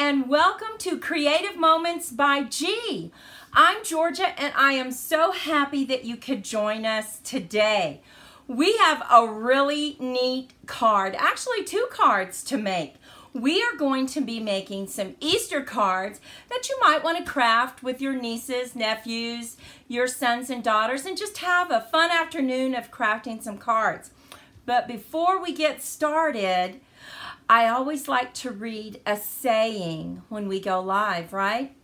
and welcome to Creative Moments by G. I'm Georgia and I am so happy that you could join us today. We have a really neat card, actually 2 cards to make. We are going to be making some Easter cards that you might want to craft with your nieces, nephews, your sons and daughters, and just have a fun afternoon of crafting some cards. But before we get started, I always like to read a saying when we go live, right?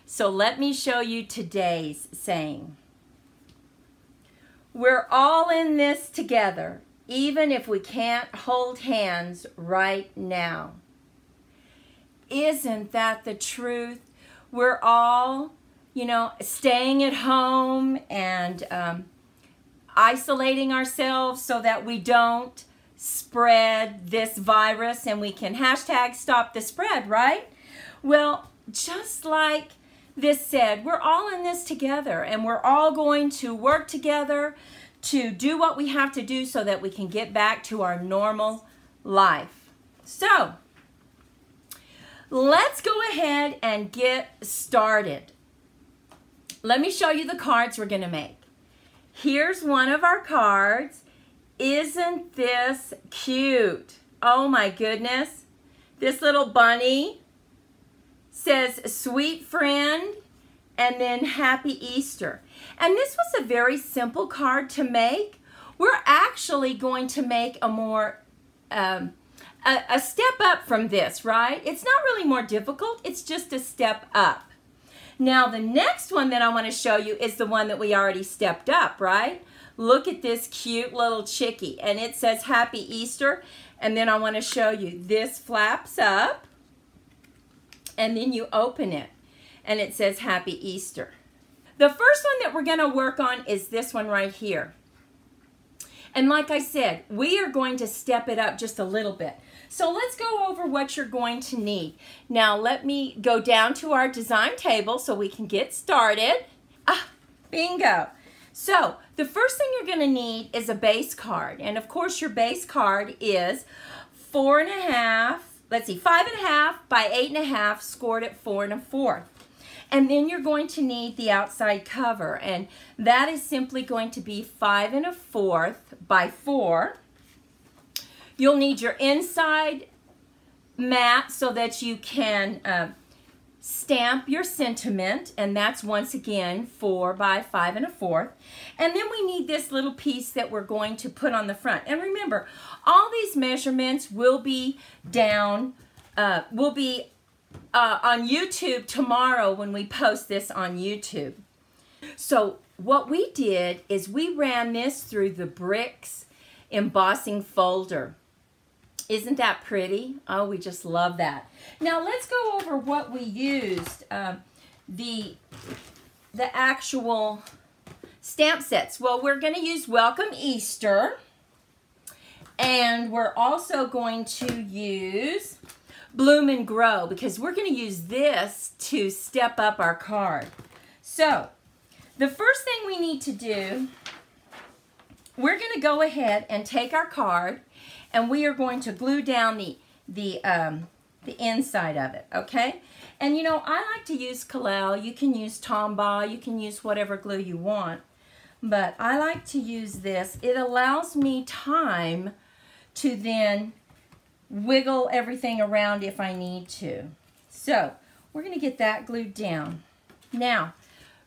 So let me show you today's saying. We're all in this together, even if we can't hold hands right now. Isn't that the truth? We're all, staying at home and isolating ourselves so that we don't spread this virus, and we can hashtag stop the spread, right? Well, just like this said, we're all in this together, and we're all going to work together to do what we have to do so that we can get back to our normal life. So let's go ahead and get started. Let me show you the cards we're going to make. Here's one of our cards. Isn't this cute? Oh my goodness. This little bunny says sweet friend and then happy Easter. And this was a very simple card to make. We're actually going to make a more a step up from this, right? It's not really more difficult. It's just a step up. Now the next one that I want to show you is the one that we already stepped up, right? Look at this cute little chickie, and it says Happy Easter, and then I want to show you this flaps up, and then you open it, and it says Happy Easter. The first one that we're going to work on is this one right here. And like I said, we are going to step it up just a little bit. So let's go over what you're going to need. Now let me go down to our design table so we can get started. Bingo. So the first thing you're going to need is a base card. And of course your base card is 5.5 by 8.5 scored at 4 1/4. And then you're going to need the outside cover, and that is simply going to be 5 1/4 by 4. You'll need your inside mat so that you can stamp your sentiment, and that's once again 4 by 5 1/4. And then we need this little piece that we're going to put on the front. And remember, all these measurements will be down, on YouTube tomorrow when we post this on YouTube. So what we did is we ran this through the bricks embossing folder. Isn't that pretty? Oh, we just love that. Now let's go over what we used, the actual stamp sets. Well, we're going to use Welcome Easter, and we're also going to use Bloom and Grow, because we're going to use this to step up our card. So the first thing we need to do, we're going to go ahead and take our card, and we are going to glue down the inside of it, okay? And I like to use Kalel. You can use Tombow. You can use whatever glue you want. But I like to use this. It allows me time to then wiggle everything around if I need to. So we're going to get that glued down. Now,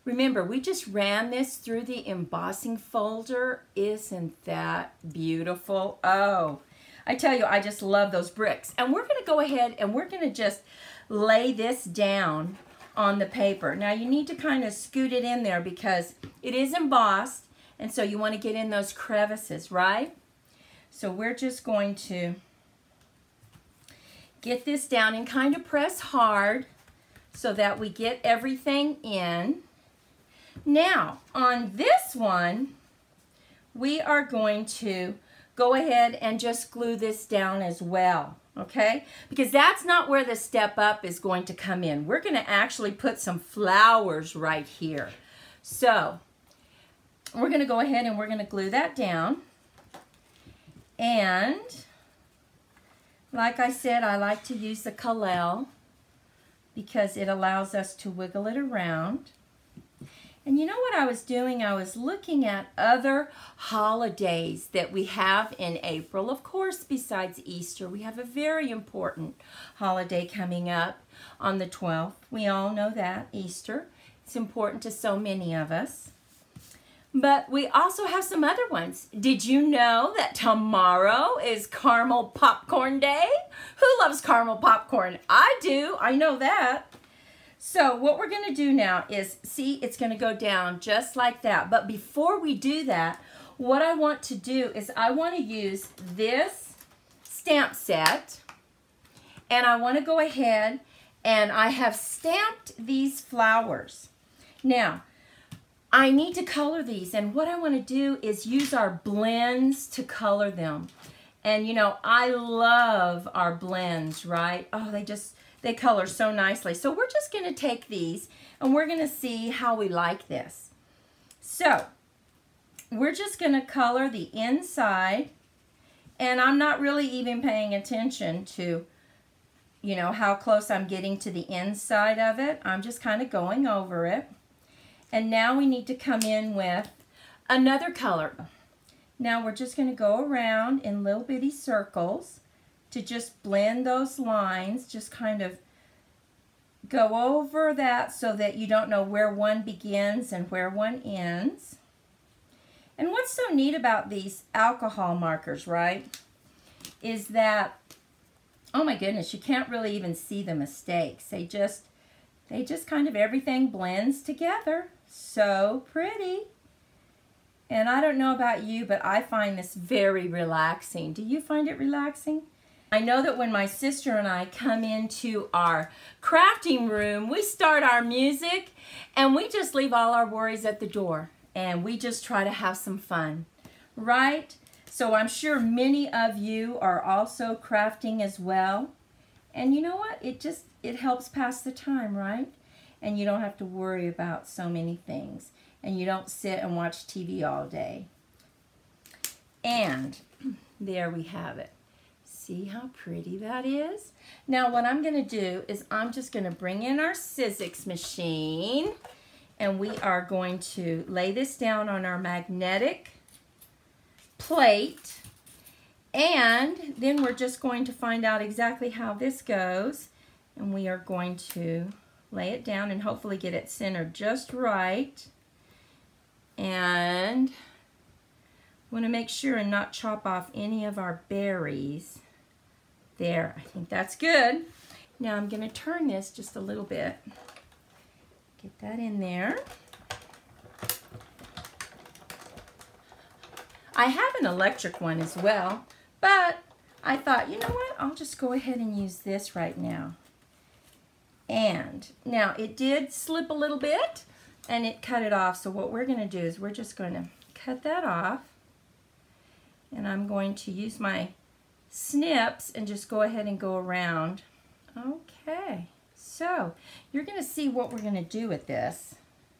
remember, we just ran this through the embossing folder. Isn't that beautiful? Oh, I tell you, I just love those bricks. And we're going to go ahead and we're going to just lay this down on the paper. Now you need to kind of scoot it in there because it is embossed, and so you want to get in those crevices, right? So we're just going to get this down and kind of press hard so that we get everything in. Now, on this one, we are going to go ahead and just glue this down as well, okay? Because that's not where the step up is going to come in. We're going to actually put some flowers right here. So, we're going to go ahead and we're going to glue that down. And like I said, I like to use the Kalel because it allows us to wiggle it around. And you know what I was doing? I was looking at other holidays that we have in April. Of course, besides Easter, we have a very important holiday coming up on the 12th. We all know that, Easter. It's important to so many of us. But we also have some other ones. Did you know that tomorrow is caramel popcorn day? Who loves caramel popcorn? I do. I know that. So what we're going to do now is, see, it's going to go down just like that. But before we do that, what I want to do is I want to use this stamp set. And I want to go ahead and I have stamped these flowers. Now, I need to color these, and what I want to do is use our blends to color them. And you know, I love our blends, right? Oh, they color so nicely. So we're just going to take these and we're going to see how we like this. So we're just going to color the inside, and I'm not really even paying attention to, you know, how close I'm getting to the inside of it. I'm just kind of going over it. And now we need to come in with another color. Now we're just going to go around in little bitty circles to just blend those lines, just kind of go over that so that you don't know where one begins and where one ends. And what's so neat about these alcohol markers, right, is that, oh my goodness, you can't really even see the mistakes. They just kind of, everything blends together. So pretty. And I don't know about you, but I find this very relaxing. Do you find it relaxing? I know that when my sister and I come into our crafting room, we start our music and we just leave all our worries at the door and we just try to have some fun, right? So I'm sure many of you are also crafting as well. And you know what? It helps pass the time, right? And you don't have to worry about so many things. And you don't sit and watch TV all day. And there we have it. See how pretty that is? Now what I'm going to do is I'm just going to bring in our Sizzix machine. And we are going to lay this down on our magnetic plate. And then we're just going to find out exactly how this goes. And we are going to lay it down and hopefully get it centered just right. And want to make sure and not chop off any of our berries. There, I think that's good. Now I'm going to turn this just a little bit. Get that in there. I have an electric one as well, but I thought, you know what, I'll just go ahead and use this right now. And now it did slip a little bit and it cut it off. So what we're going to do is we're just going to cut that off. And I'm going to use my snips and just go ahead and go around. Okay, so you're going to see what we're going to do with this.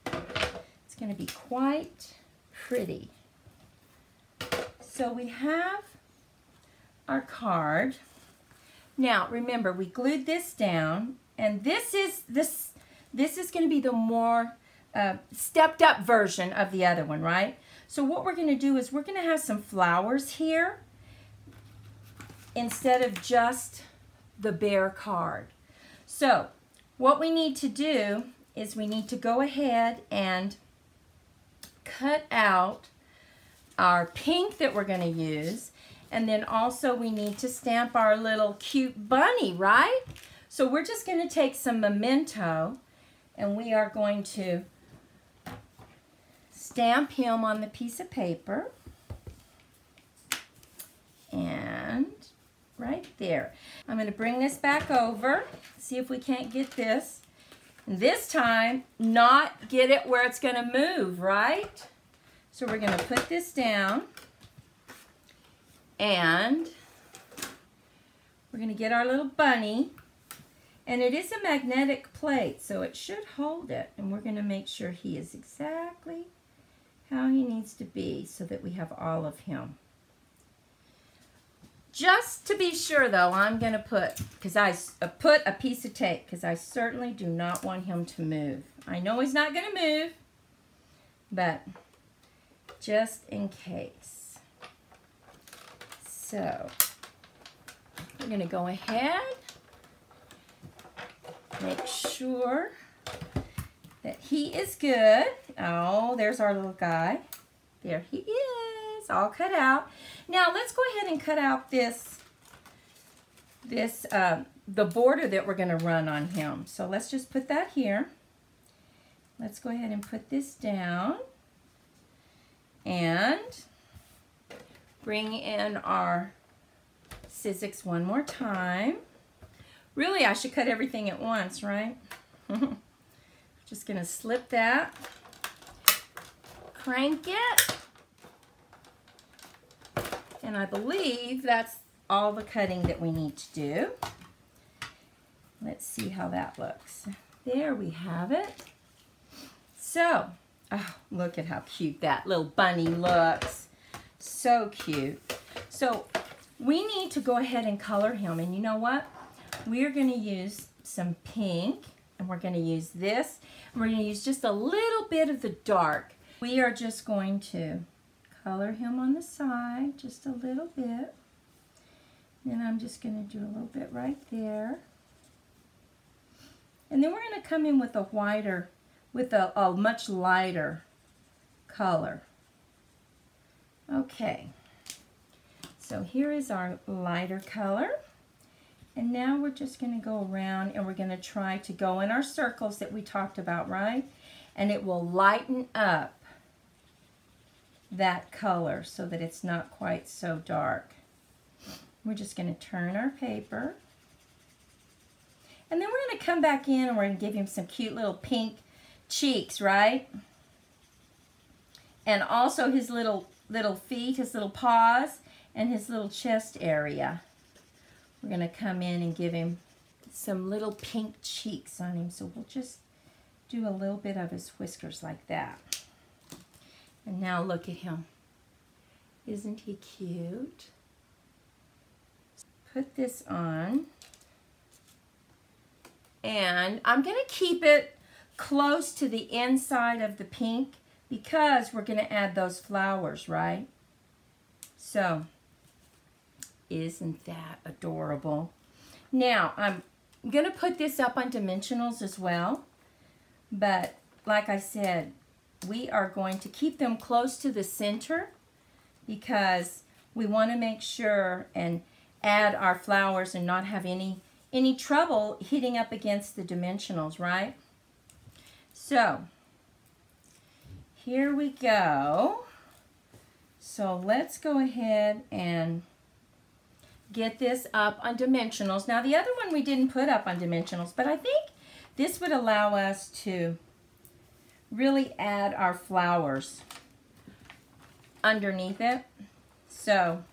It's going to be quite pretty. So we have our card. Now remember, we glued this down. And this is going to be the more stepped up version of the other one, right? So what we're going to do is we're going to have some flowers here instead of just the bare card. So what we need to do is we need to go ahead and cut out our pink that we're going to use. And then also we need to stamp our little cute bunny, right? So we're just going to take some memento and we are going to stamp him on the piece of paper. And right there. I'm going to bring this back over, see if we can't get this. And this time, not get it where it's going to move, right? So we're going to put this down and we're going to get our little bunny. And it is a magnetic plate, so it should hold it. And we're going to make sure he is exactly how he needs to be so that we have all of him. Just to be sure, though, I'm going to put, because I put a piece of tape, because I certainly do not want him to move. I know he's not going to move, but just in case. So, we're going to go ahead, make sure that he is good. Oh, there's our little guy. There he is, all cut out. Now, let's go ahead and cut out the border that we're going to run on him. So let's just put that here. Let's go ahead and put this down. And bring in our Sizzix one more time. Really, I should cut everything at once, right? Just going to slip that. Crank it. And I believe that's all the cutting that we need to do. Let's see how that looks. There we have it. So, oh, look at how cute that little bunny looks. So cute. So, we need to go ahead and color him. And you know what? We're going to use some pink. And we're going to use this. And we're going to use just a little bit of the dark. We are just going to color him on the side, just a little bit. Then I'm just going to do a little bit right there. And then we're going to come in with a whiter, with a much lighter color. Okay. So here is our lighter color. And now we're just going to go around and we're going to try to go in our circles that we talked about, right? And it will lighten up that color so that it's not quite so dark. We're just going to turn our paper. And then we're going to come back in and we're going to give him some cute little pink cheeks, right? And also his little feet, his little paws, and his little chest area. We're going to come in and give him some little pink cheeks on him. So we'll just do a little bit of his whiskers like that. And now look at him. Isn't he cute? Put this on. And I'm going to keep it close to the inside of the pink because we're going to add those flowers, right? So, isn't that adorable? Now, I'm going to put this up on dimensionals as well. But, like I said, we are going to keep them close to the center because we want to make sure and add our flowers and not have any trouble hitting up against the dimensionals, right? So, here we go. So let's go ahead and get this up on dimensionals. Now the other one we didn't put up on dimensionals, but I think this would allow us to really add our flowers underneath it. So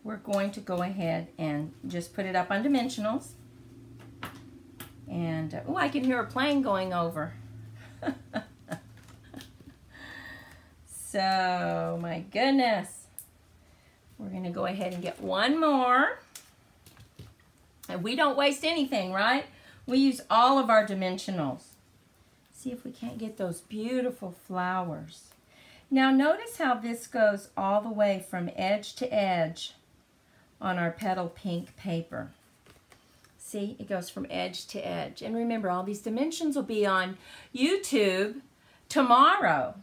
we're going to go ahead and just put it up on dimensionals. And, oh, I can hear a plane going over. So, my goodness. We're going to go ahead and get one more. And we don't waste anything, right? We use all of our dimensionals. See if we can't get those beautiful flowers. Now notice how this goes all the way from edge to edge on our petal pink paper. See, it goes from edge to edge. And remember, all these dimensions will be on YouTube tomorrow.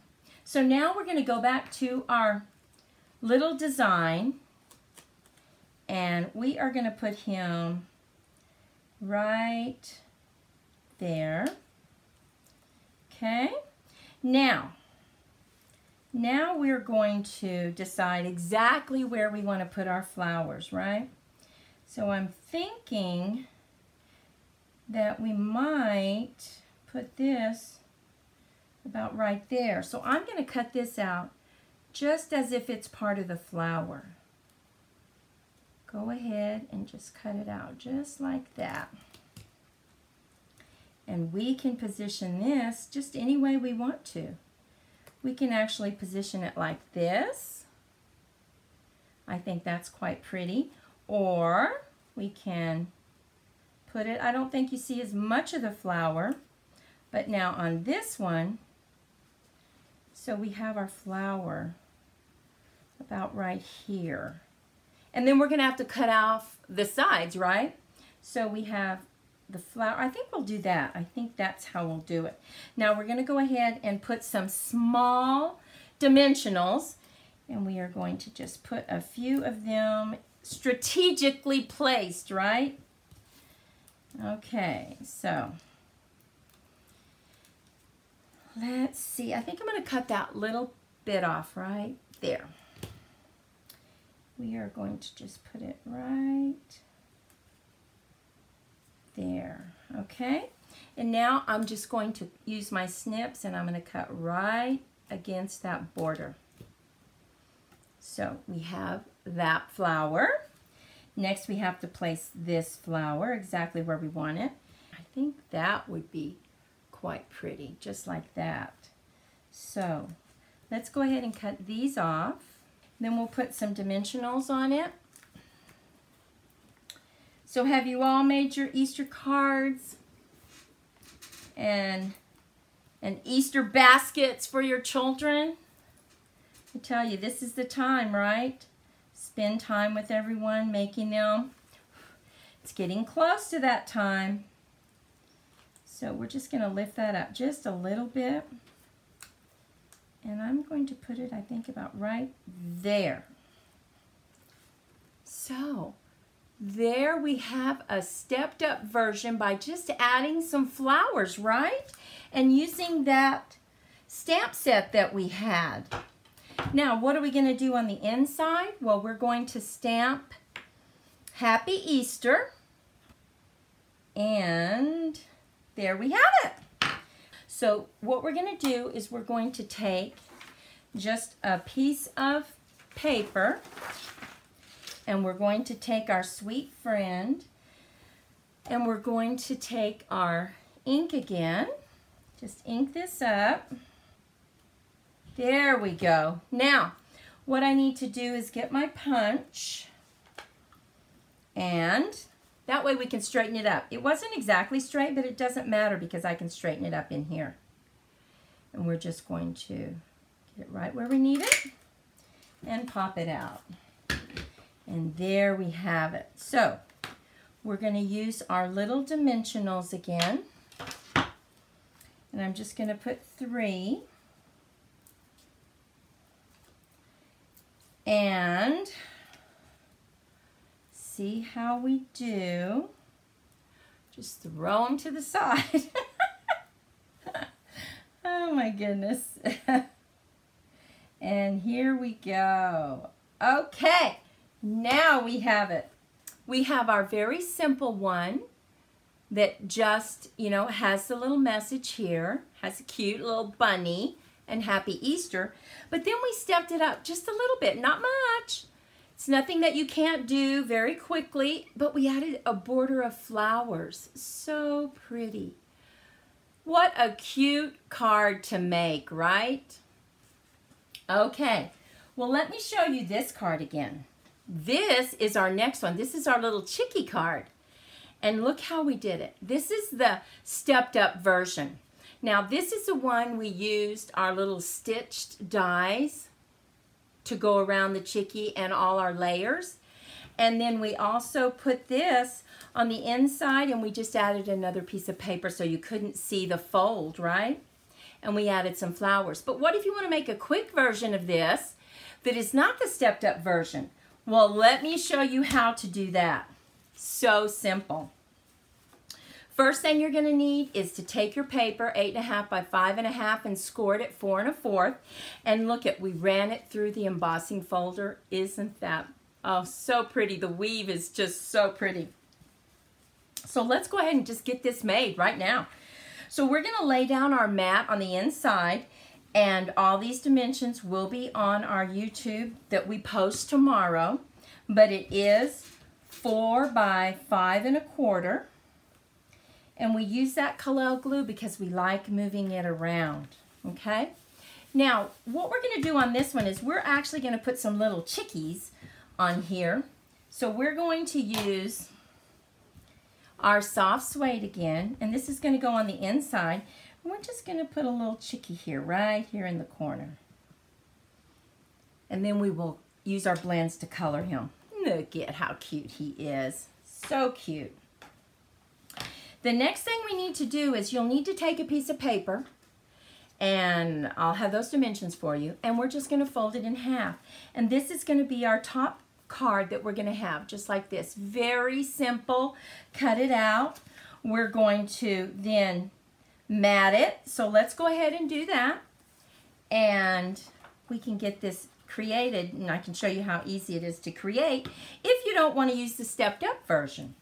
So now we're going to go back to our little design. And we are going to put him right there. Okay, now we're going to decide exactly where we want to put our flowers, right? So I'm thinking that we might put this about right there. So I'm going to cut this out just as if it's part of the flower. Go ahead and just cut it out just like that. And we can position this just any way we want to. We can actually position it like this. I think that's quite pretty. Or we can put it, I don't think you see as much of the flower, but now on this one, so we have our flower about right here. And then we're going to have to cut off the sides, right? So we have the flower. I think we'll do that. I think that's how we'll do it. Now we're going to go ahead and put some small dimensionals, and we are going to just put a few of them strategically placed, right? Okay, so let's see. I think I'm going to cut that little bit off right there. We are going to just put it right there, okay? And now I'm just going to use my snips and I'm going to cut right against that border. So we have that flower. Next we have to place this flower exactly where we want it. I think that would be quite pretty, just like that. So let's go ahead and cut these off. Then we'll put some dimensionals on it. So have you all made your Easter cards and Easter baskets for your children? I tell you, this is the time, right? Spend time with everyone making them. It's getting close to that time. So we're just going to lift that up just a little bit. And I'm going to put it, I think, about right there. So there we have a stepped up version by just adding some flowers, right? And using that stamp set that we had. Now, what are we going to do on the inside? Well, we're going to stamp Happy Easter. And there we have it. So what we're going to do is we're going to take just a piece of paper and we're going to take our sweet friend and we're going to take our ink again. Just ink this up. There we go. Now, what I need to do is get my punch and that way we can straighten it up. It wasn't exactly straight, but it doesn't matter because I can straighten it up in here. And we're just going to get it right where we need it and pop it out. And there we have it. So we're going to use our little dimensionals again. And I'm just going to put 3. And see how we do. Just throw them to the side. Oh my goodness. And here we go. Okay, now we have it. We have our very simple one that just, you know, has the little message here, has a cute little bunny and Happy Easter. But then we stepped it up just a little bit, not much. It's nothing that you can't do very quickly, but we added a border of flowers. So pretty. What a cute card to make, right? Okay, well, let me show you this card again. This is our next one. This is our little Chickie card. And look how we did it. This is the stepped up version. Now, this is the one we used our little stitched dies to go around the Chickie and all our layers. And then we also put this on the inside and we just added another piece of paper so you couldn't see the fold, right? And we added some flowers. But what if you want to make a quick version of this that is not the stepped up version? Well, let me show you how to do that. So simple. First thing you're going to need is to take your paper 8.5 by 5.5 and score it at 4 1/4. And look at, we ran it through the embossing folder. Isn't that, oh, so pretty. The weave is just so pretty. So let's go ahead and just get this made right now. So we're going to lay down our mat on the inside, and all these dimensions will be on our YouTube that we post tomorrow. But it is 4 by 5 1/4. And we use that Colel glue because we like moving it around, okay? Now, what we're going to do on this one is we're actually going to put some little chickies on here. So we're going to use our soft suede again, and this is going to go on the inside. And we're just going to put a little Chickie here, right here in the corner. And then we will use our blends to color him. Look at how cute he is. So cute. The next thing we need to do is you'll need to take a piece of paper, and I'll have those dimensions for you, and we're just going to fold it in half. And this is going to be our top card that we're going to have, just like this. Very simple. Cut it out. We're going to then mat it. So let's go ahead and do that, and we can get this created, and I can show you how easy it is to create if you don't want to use the stepped up version.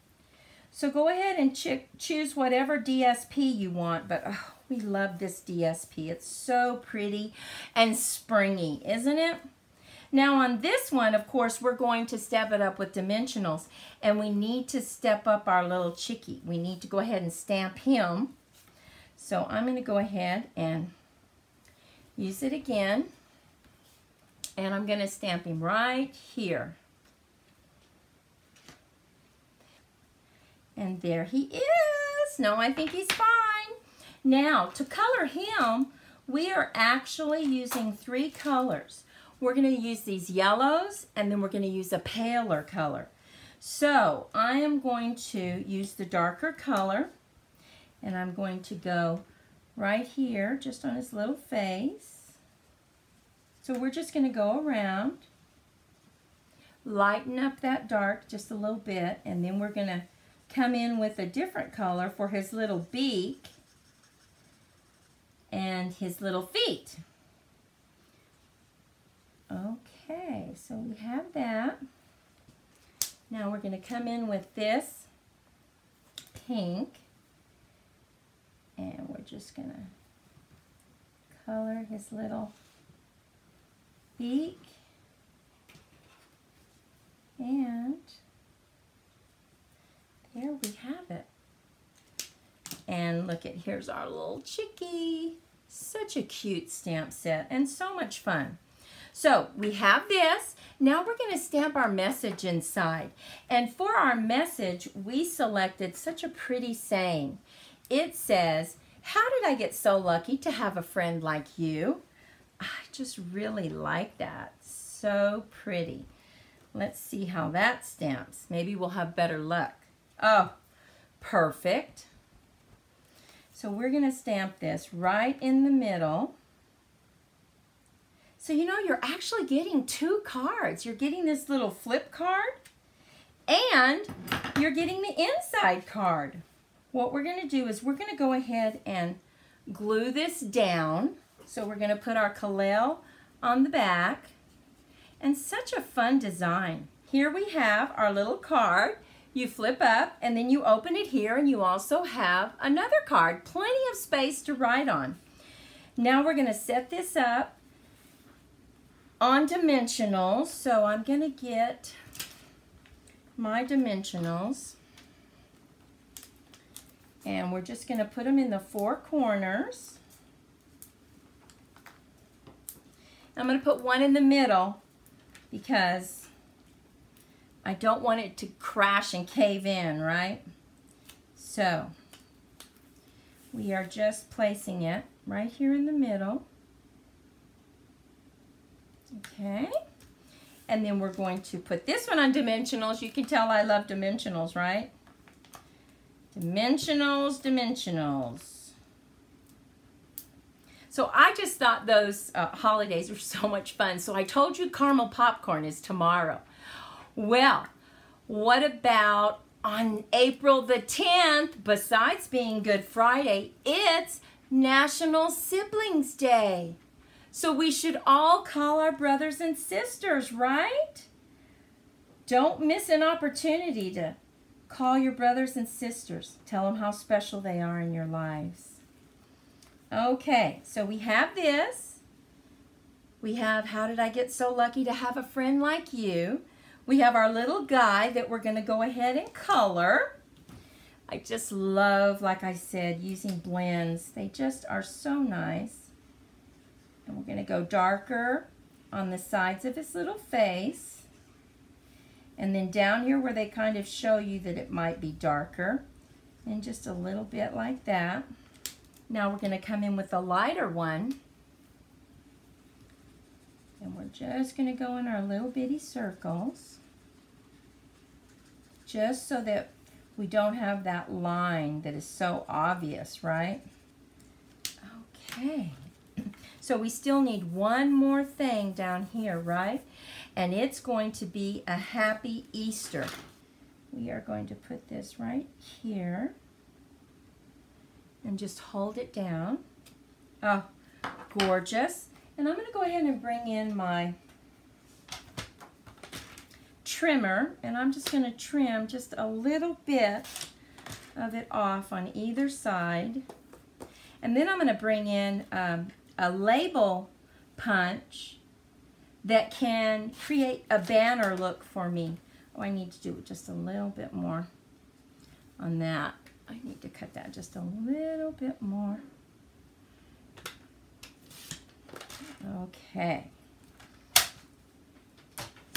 So go ahead and choose whatever DSP you want, but oh, we love this DSP. It's so pretty and springy, isn't it? Now on this one, of course, we're going to step it up with dimensionals, and we need to step up our little Chickie. We need to go ahead and stamp him. So I'm going to go ahead and use it again, and I'm going to stamp him right here. And there he is. No, I think he's fine. Now, to color him, we are actually using 3 colors. We're going to use these yellows, and then we're going to use a paler color. So, I am going to use the darker color, and I'm going to go right here, just on his little face. So, we're just going to go around, lighten up that dark just a little bit, and then we're going to come in with a different color for his little beak and his little feet. Okay, so we have that. Now we're going to come in with this pink, and we're just going to color his little beak, and there we have it. And look at, here's our little Chickie. Such a cute stamp set and so much fun. So we have this. Now we're going to stamp our message inside. And for our message, we selected such a pretty saying. It says, "How did I get so lucky to have a friend like you?" I just really like that. So pretty. Let's see how that stamps. Maybe we'll have better luck. Oh, perfect. So we're going to stamp this right in the middle. So you know, you're actually getting 2 cards. You're getting this little flip card, and you're getting the inside card. What we're going to do is we're going to go ahead and glue this down. So we're going to put our Kalel on the back. And such a fun design. Here we have our little card. You flip up, and then you open it here, and you also have another card. Plenty of space to write on. Now we're going to set this up on dimensionals. So I'm going to get my dimensionals, and we're just going to put them in the 4 corners. I'm going to put one in the middle because I don't want it to crash and cave in, right? So we are just placing it right here in the middle. Okay. And then we're going to put this one on dimensionals. You can tell I love dimensionals, right? Dimensionals, dimensionals. So I just thought those holidays were so much fun. So I told you caramel popcorn is tomorrow. Well, what about on April the 10th, besides being Good Friday, it's National Siblings Day. So we should all call our brothers and sisters, right? Don't miss an opportunity to call your brothers and sisters. Tell them how special they are in your lives. Okay, so we have this. We have, how did I get so lucky to have a friend like you? We have our little guy that we're going to go ahead and color. I just love, like I said, using blends. They just are so nice. And we're going to go darker on the sides of his little face. And then down here where they kind of show you that it might be darker, and just a little bit like that. Now we're going to come in with a lighter one. And we're just going to go in our little bitty circles, just so that we don't have that line that is so obvious, right? Okay. So we still need one more thing down here, right? And it's going to be a happy Easter. We are going to put this right here and just hold it down. Oh, gorgeous. And I'm going to go ahead and bring in my trimmer, and I'm just going to trim just a little bit of it off on either side. And then I'm going to bring in a label punch that can create a banner look for me. Oh, I need to do just a little bit more on that. I need to cut that just a little bit more. Okay,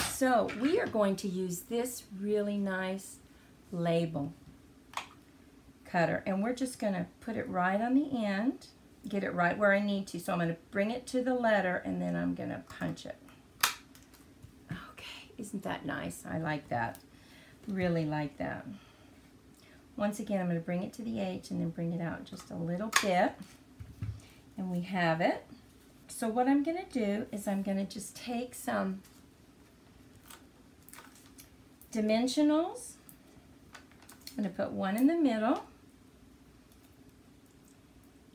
so we are going to use this really nice label cutter, and we're just going to put it right on the end, get it right where I need to. So I'm going to bring it to the letter, and then I'm going to punch it. Okay, isn't that nice? I like that. Really like that. Once again, I'm going to bring it to the H and then bring it out just a little bit, and we have it. So what I'm going to do is I'm going to just take some dimensionals. I'm going to put one in the middle.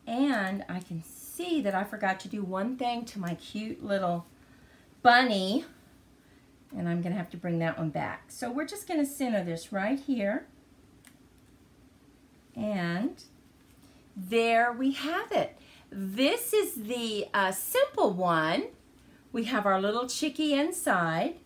And I can see that I forgot to do one thing to my cute little bunny. And I'm going to have to bring that one back. So we're just going to center this right here. And there we have it. This is the simple one. We have our little Chickie inside.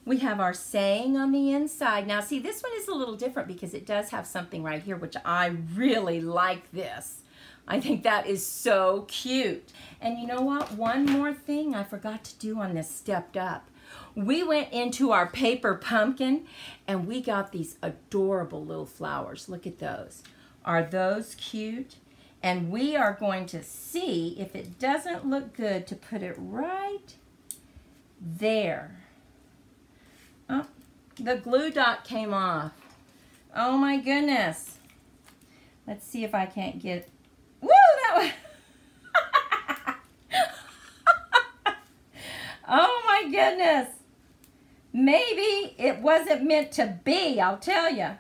We have our saying on the inside. Now see, this one is a little different because it does have something right here, which I really like this. I think that is so cute. And you know what? One more thing I forgot to do on this stepped up. We went into our paper pumpkin and we got these adorable little flowers. Look at those. Are those cute? And we are going to see if it doesn't look good to put it right there. Oh, the glue dot came off. Oh my goodness. Let's see if I can't get, woo, that was, oh my goodness. Maybe it wasn't meant to be, I'll tell you.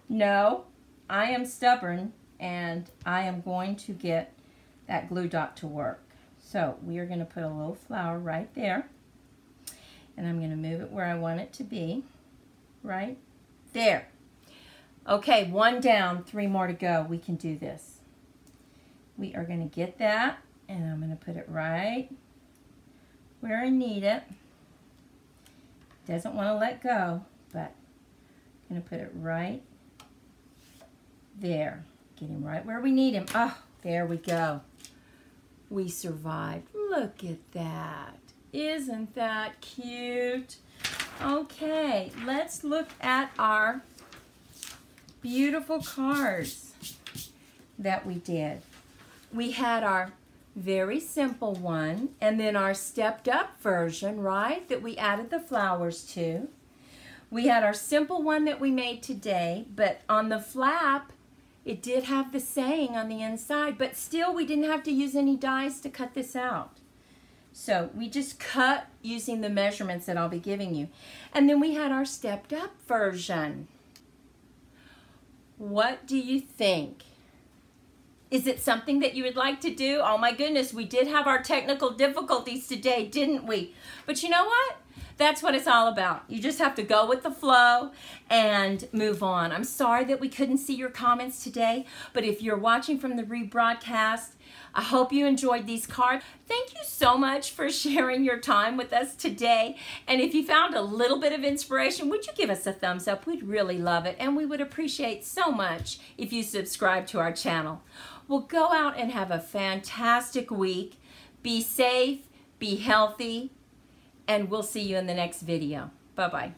No, I am stubborn. And I am going to get that glue dot to work. So we are going to put a little flower right there. And I'm going to move it where I want it to be. Right there. Okay, one down, 3 more to go. We can do this. We are going to get that. And I'm going to put it right where I need it. Doesn't want to let go, but I'm going to put it right there. Get him right where we need him. Oh, there we go. We survived. Look at that. Isn't that cute? Okay, let's look at our beautiful cards that we did. We had our very simple one, and then our stepped up version, right, that we added the flowers to. We had our simple one that we made today, but on the flap, it did have the saying on the inside, but still we didn't have to use any dies to cut this out. So we just cut using the measurements that I'll be giving you. And then we had our stepped up version. What do you think? Is it something that you would like to do? Oh my goodness, we did have our technical difficulties today, didn't we? But you know what? That's what it's all about. You just have to go with the flow and move on. I'm sorry that we couldn't see your comments today, but if you're watching from the rebroadcast, I hope you enjoyed these cards. Thank you so much for sharing your time with us today. And if you found a little bit of inspiration, would you give us a thumbs up? We'd really love it. And we would appreciate so much if you subscribe to our channel. Well, go out and have a fantastic week. Be safe, be healthy, and we'll see you in the next video. Bye-bye.